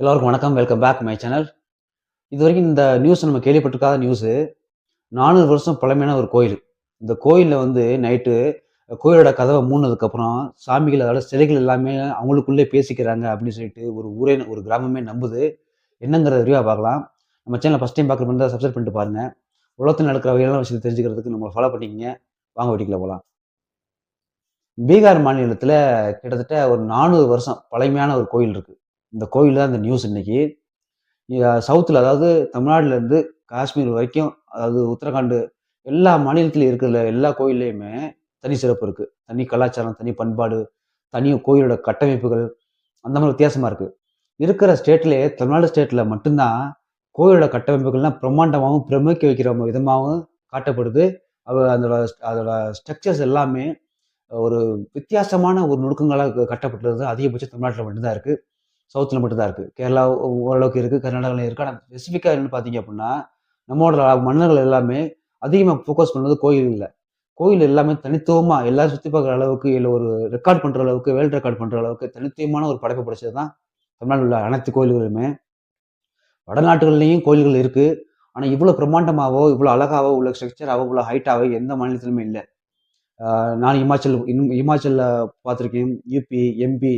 எல்லாருக்கும் வணக்கம். Welcome back my channel. இதுவரைக்கும் இந்த நியூஸ் நம்ம கேள்விப்பட்டிருக்காத நியூஸு. 400 வருஷம் பழமையான ஒரு கோயில். இந்த கோயில்ல வந்து நைட்டு கோயிலோட கதவ மூடுனதுக்கப்புறம், சாமிகள் அதோட சிலைகள் எல்லாமே அவங்களுக்குள்ளே பேசிக்கிறாங்க அப்படின்னு சொல்லிட்டு ஒரு ஊரே ஒரு கிராமமே நம்புது. என்னங்கிறத விரிவா பார்க்கலாம். நம்ம சேனல ஃபர்ஸ்ட் டைம் பார்க்குற மாரி இருந்தா சப்ஸ்கிரைப் பண்ணிட்டு பாருங்க. உலகத்துல நடக்கிற வகையான விஷயத்த தெரிஞ்சுக்கிறதுக்கு நம்மள ஃபாலோ பண்ணிக்கங்க. வாங்க வீடியோக்குள்ள போலாம். பீகார் மாநிலத்தில கிட்டத்தட்ட ஒரு 400 வருஷம் பழமையான ஒரு கோயில் இருக்கு. இந்த கோயில் தான் இந்த நியூஸ் இன்னைக்கு. சவுத்துல அதாவது தமிழ்நாடுல இருந்து காஷ்மீர் வரைக்கும், அதாவது உத்தரகாண்ட் எல்லா மாநிலத்திலும் இருக்கிற எல்லா கோயில்லயுமே தனி சிறப்பு இருக்கு. தனி கலாச்சாரம், தனி பண்பாடு, தனி கோயிலோட கட்டமைப்புகள் அந்த மாதிரி வித்தியாசமா இருக்கு. இருக்கிற ஸ்டேட்லயே தமிழ்நாடு ஸ்டேட்ல மட்டும்தான் கோயிலோட கட்டமைப்புகள்லாம் பிரம்மாண்டமாவும், பிரமிக்க வைக்கிற விதமாவும் காட்டப்படுது. அதோட அதோட ஸ்ட்ரக்சர்ஸ் எல்லாமே ஒரு வித்தியாசமான ஒரு நுணுக்கங்களா கட்டப்பட்டுள்ளது அதிகபட்சம் தமிழ்நாட்டுல மட்டும் தான் இருக்கு. சவுத்ல மட்டும் தான் இருக்கு. கேரளா ஓரளவுக்கு இருக்கு. கர்நாடகால இருக்கு. ஆனா ஸ்பெசிஃபிக்கா என்னன்னு பார்த்தீங்க அப்படின்னா, நம்மளோட மன்னர்கள் எல்லாமே அதிகமா ஃபோக்கஸ் பண்ணது கோயில்ல. கோயில் எல்லாமே தனித்துவமா எல்லாரும் சுத்தி பார்க்குற அளவுக்கு, இல்ல ஒரு ரெக்கார்ட் பண்ற அளவுக்கு, வேர்ல்ட் ரெக்கார்ட் பண்ற அளவுக்கு தனித்துவமான ஒரு படைப்பு படைச்சது தான் தமிழ்நாடுல உள்ள அனைத்து கோயில்களுமே. வடநாட்டுகள்லயும் கோயில்கள் இருக்கு. ஆனா இவ்வளோ பிரம்மாண்டமாவோ, இவ்வளோ அழகாவோ, இவ்வளோ ஸ்ட்ரக்சராவோ, இவ்வளோ ஹைட்டாவோ எந்த மாநிலத்திலுமே இல்ல. நான் இமாச்சல்ல பார்த்துருக்கேன். யுபி, எம்பி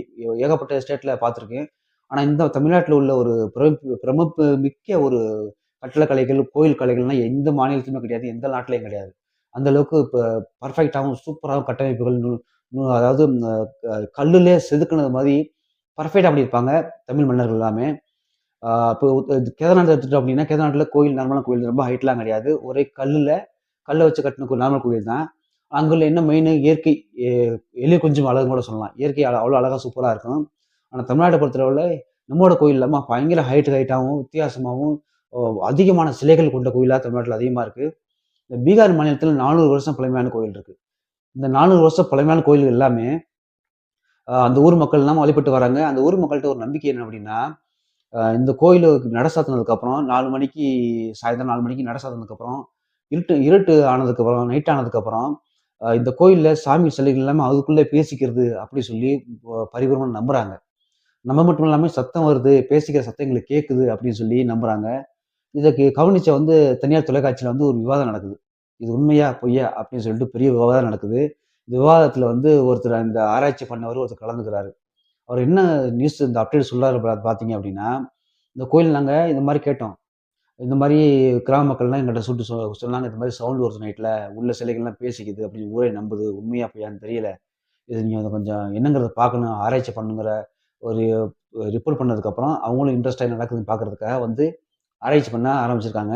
ஏகப்பட்ட ஸ்டேட்ல பார்த்துருக்கேன். ஆனா இந்த தமிழ்நாட்டுல உள்ள ஒரு பிரமிப்பு மிக்க ஒரு கட்டடக்கலைகள், கோயில் கலைகள்லாம் எந்த மாநிலத்திலுமே கிடையாது. எந்த நாட்டிலயும் கிடையாது. அந்த அளவுக்கு பெர்ஃபெக்ட்டாவும், சூப்பராவும் கட்டமைப்புகள் அதாவது கல்லுலே செதுக்குனது மாரி பெர்ஃபெக்ட்டா பண்ணியிருப்பாங்க தமிழ் மன்னர்கள் எல்லாமே. இப்போ கேதார்நாத் எடுத்துட்டோம் அப்படின்னா, கேதார்நாத்ல கோயில் நார்மலான கோயில் ரொம்ப ஹைட்லாம் கிடையாது. ஒரே கல்ல வச்சு கட்டின நார்மல் கோயில் தான். அங்குள்ள என்ன மெயினு இயற்கை எ எழில் கொஞ்சம் அழகுன்னு கூட சொல்லலாம். இயற்கை அவ்வளோ அழகா சூப்பரா இருக்கும். ஆனா தமிழ்நாட்ட பொறுத்தளவுல நம்மோட கோயில் இல்லாம பயங்கர ஹைட்டாவும், வித்தியாசமாவும் ஒ அதிகமான சிலைகள் கொண்ட கோயிலா தமிழ்நாட்டுல அதிகமா இருக்கு. இந்த பீகார் மாநிலத்தில 400 வருஷம் பழமையான கோயில் இருக்கு. இந்த 400 வருஷம் பழமையான கோயில்கள் எல்லாமே அந்த ஊர் மக்கள் எல்லாமே வழிபட்டு வராங்க. அந்த ஊர் மக்கள்ட்ட ஒரு நம்பிக்கை என்ன அப்படின்னா, இந்த கோயிலுக்கு நட சாத்துனதுக்கப்புறம் 4 மணிக்கு சாயந்தரம் 4 மணிக்கு நட சாத்துனதுக்கப்புறம், இருட்டு இருட்டு ஆனதுக்கப்புறம், நைட் ஆனதுக்கப்புறம், இந்த கோயில்ல சாமி சிலைகள் எல்லாமே அதுக்குள்ளே பேசிக்கிறது அப்படி சொல்லி பரிபூரணமா நம்புறாங்க. நம்ம மட்டும் இல்லாம சத்தம் வருது, பேசிக்கிற சத்தம் எங்களுக்கு கேட்குது அப்படின்னு சொல்லி நம்புறாங்க. இதற்கு கவனிச்ச வந்து தனியார் தொலைக்காட்சியில வந்து ஒரு விவாதம் நடக்குது. இது உண்மையா? பொய்யா? அப்படின்னு சொல்லிட்டு பெரிய விவாதம் நடக்குது. இந்த விவாதத்துல வந்து ஒருத்தர் அந்த ஆராய்ச்சி பண்ணவரு ஒருத்தர் கலந்துக்கிறாரு. அவர் என்ன நியூஸ் இந்த அப்டேட் சொல்றாரு பார்த்தீங்க அப்படின்னா, இந்த கோயில் நாங்க இந்த மாரி கேட்டோம். இந்த மாரி கிராம மக்கள்லாம் எங்கள்ட்ட சுட்டு சொன்னாங்க. இந்த மாரி சவுண்ட் வருது நைட்ல. உள்ள சிலைகள்லாம் பேசிக்குது அப்படின்னு ஊரே நம்புது. உண்மையா பொய்யான்னு தெரியல. இது நீங்க வந்து கொஞ்சம் என்னங்கிறத பார்க்கணும், ஆராய்ச்சி பண்ணுங்கிற ஒரு ரிப்போர்ட் பண்ணதுக்கப்புறம், அவங்களும் இன்ட்ரெஸ்ட்டா என்ன நடக்குதுன்னு பார்க்கறதுக்காக வந்து ஆராய்ச்சி பண்ண ஆரம்பிச்சிருக்காங்க.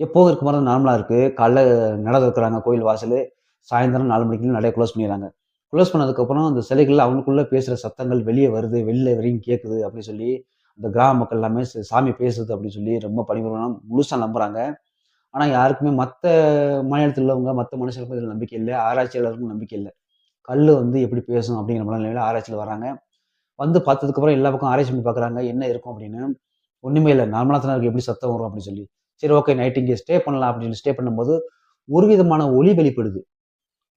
எப்போதும் இருக்க மாரி தான் நார்மலா இருக்கு. காலைல நட திறக்குறாங்க கோயில் வாசலு. சாயந்தரம் 4 மணிக்கு நடைய குளோஸ் பண்ணிர்றாங்க. குளோஸ் பண்ணதுக்கப்புறம் அந்த சிலைகள் அவங்களுக்குள்ள பேசுற சத்தங்கள் வெளிய வருது. வெளில வரையும் கேட்குது அப்படின்னு சொல்லி, அந்த கிராம மக்கள் எல்லாமே சாமி பேசுது அப்படின்னு சொல்லி ரொம்ப பரிபூரணமா முழுசா நம்புறாங்க. ஆனா யாருக்குமே மத்த மாநிலத்தில உள்ளவங்க, மத்த மனுஷர்களுக்கும் இதுல நம்பிக்கை இல்ல. ஆராய்ச்சியாளருக்கும் நம்பிக்கை இல்ல. கல்லு வந்து எப்படி பேசும் அப்படிங்கிற மனநிலையில ஆராய்ச்சில வராங்க. வந்து பார்த்ததுக்கப்புறம் எல்லா பக்கம் ஆராய்ச்சி பண்ணி பார்க்குறாங்க. என்ன இருக்கும் அப்படின்னு. ஒண்ணுமே இல்ல. நார்மலா தானே இருக்கு. எப்படி சத்தம் வரும் அப்படின்னு சொல்லி. சரி ஓகே நைட் இங்க ஸ்டே பண்ணலாம் அப்படின்னு ஸ்டே பண்ணும்போது, ஒரு விதமான ஒலி வெளிப்படுது.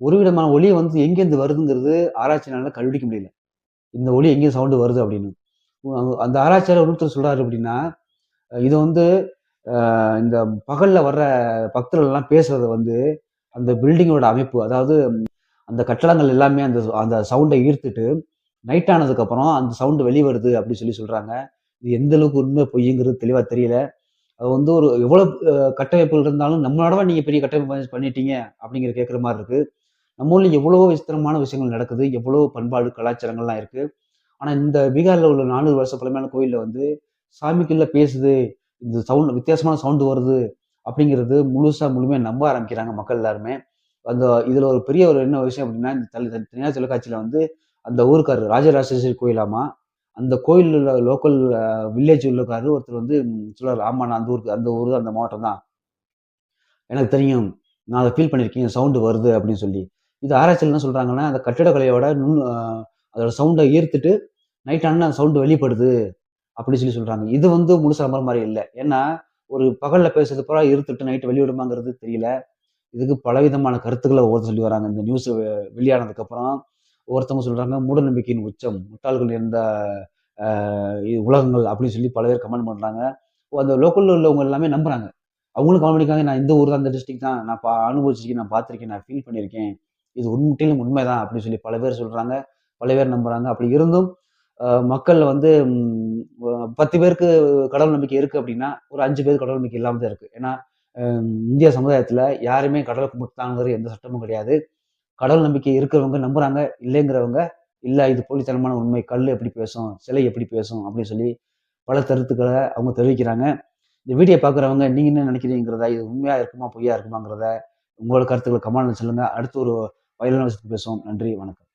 ஒரு விதமான ஒலி வந்து எங்கேருந்து வருதுங்கிறது ஆராய்ச்சியாளரால கண்டுபிடிக்க முடியல. இந்த ஒலி எங்கேருந்து சவுண்ட் வருது அப்படின்னு. அந்த ஆராய்ச்சியாளர் இன்னொருத்தர் சொல்றாரு அப்படின்னா, இது வந்து இந்த பகல்ல வர்ற பக்தர்கள் எல்லாம் பேசுறது வந்து, அந்த பில்டிங்கோட அமைப்பு. அதாவது அந்த கட்டடங்கள் எல்லாமே அந்த அந்த சவுண்ட ஈர்த்துட்டு, நைட் ஆனதுக்கப்புறம் அந்த சவுண்ட் வெளிவருது அப்படின்னு சொல்லி சொல்றாங்க. இது எந்த அளவுக்கு உண்மை பொய்ங்கிறது தெளிவா தெரியல. அது வந்து ஒரு எவ்வளவு கட்டமைப்புகள் இருந்தாலும், நம்மளோட நீங்க பெரிய கட்டமைப்பு பண்ணிட்டீங்க அப்படிங்கிற கேட்கிற மாரி இருக்கு. நம்ம ஊர்ல எவ்வளவோ விசித்திரமான விஷயங்கள் நடக்குது. எவ்வளவோ பண்பாடு, கலாச்சாரங்கள்லாம் இருக்கு. ஆனா இந்த பீகார்ல உள்ள 400 வருஷ பழமையான கோயில்ல வந்து, சாமிக்குள்ள பேசுது, இந்த சவுண்ட் வித்தியாசமான சவுண்ட் வருது அப்படிங்கிறது முழுமையா நம்ப ஆரம்பிக்கிறாங்க மக்கள் எல்லாருமே. அந்த இதுல ஒரு பெரிய ஒரு என்ன விஷயம் அப்படின்னா, இந்த தனியார் தொலைக்காட்சியில வந்து அந்த ஊருக்காரரு ராஜராஜேஸ்வரி கோயிலாமா, அந்த கோயில்ல உள்ள லோக்கல் வில்லேஜ் உள்ளக்காரரு ஒருத்தர் வந்து சொல்றாரு, "ஆமா நான் அந்த ஊரு அந்த மாவட்டம் தான். எனக்கு தெரியும். நான் அத ஃபீல் பண்ணியிருக்கேன். சவுண்ட் வருது" அப்படின்னு சொல்லி. இது ஆராய்ச்சியாளர் என்ன சொல்றாங்கன்னா, அந்த கட்டிடக்கலையோட அதோட சவுண்ட ஈர்த்துட்டு நைட் ஆனா அந்த சவுண்ட் வெளிப்படுது அப்படின்னு சொல்லி சொல்றாங்க. இது வந்து முழுசா நம்புற மாரி இல்ல. ஏன்னா, ஒரு பகல்ல பேசுறது பூரா இருட்டுட்டு நைட் வெளிவிடுமாங்கிறது தெரியல. இதுக்கு பலவிதமான கருத்துக்கள ஒவ்வொருத்தர் சொல்லி வராங்க. இந்த நியூஸ் வெளியானதுக்கு அப்புறம் ஒவ்வொருத்தவங்க சொல்றாங்க, மூட நம்பிக்கையின் உச்சம். முட்டாள்கள் இருந்த இது உலகங்கள் அப்படின்னு சொல்லி பல பேர் கமெண்ட் பண்ணுறாங்க. அந்த லோக்கல்ல உள்ளவங்க எல்லாமே நம்புறாங்க. அவங்களும் கமெண்ட் பண்ணியிருக்காங்க, நான் இந்த ஊர் தான், இந்த டிஸ்ட்ரிக்ட் தான், நான் அனுபவிச்சிருக்கேன், நான் பார்த்துருக்கேன், நான் ஃபீல் பண்ணியிருக்கேன், இது முற்றிலும் உண்மைதான் அப்படின்னு சொல்லி பல பேர் சொல்றாங்க. பல பேர் நம்புறாங்க. அப்படி இருந்தும் மக்கள் வந்து 10 பேருக்கு கடவுள் நம்பிக்கை இருக்கு அப்படின்னா, ஒரு 5 பேருக்கு கடவுள் நம்பிக்கை இல்லாம தான் இருக்கு. ஏன்னா, இந்திய சமுதாயத்துல யாருமே கடவுள கும்பிட்டுத்தாங்கிற எந்த சட்டமும் கிடையாது. கடவுள் நம்பிக்கை இருக்கிறவங்க நம்புறாங்க, இல்லைங்கிறவங்க, இல்ல இது போலித்தனமான உண்மை, கல் எப்படி பேசும், சிலை எப்படி பேசும் அப்படின்னு சொல்லி பல கருத்துக்கள அவங்க தெரிவிக்கிறாங்க. இந்த வீடியோ பார்க்குறவங்க நீங்க என்ன நினைக்கிறீங்கிறத, இது உண்மையா இருக்குமா, பொய்யா இருக்குமாங்கிறத உங்களோட கருத்துக்கள கமெண்ட்ல சொல்லுங்க. அடுத்து ஒரு பயனுள்ள விஷயத்துல பேசுவோம். நன்றி, வணக்கம்.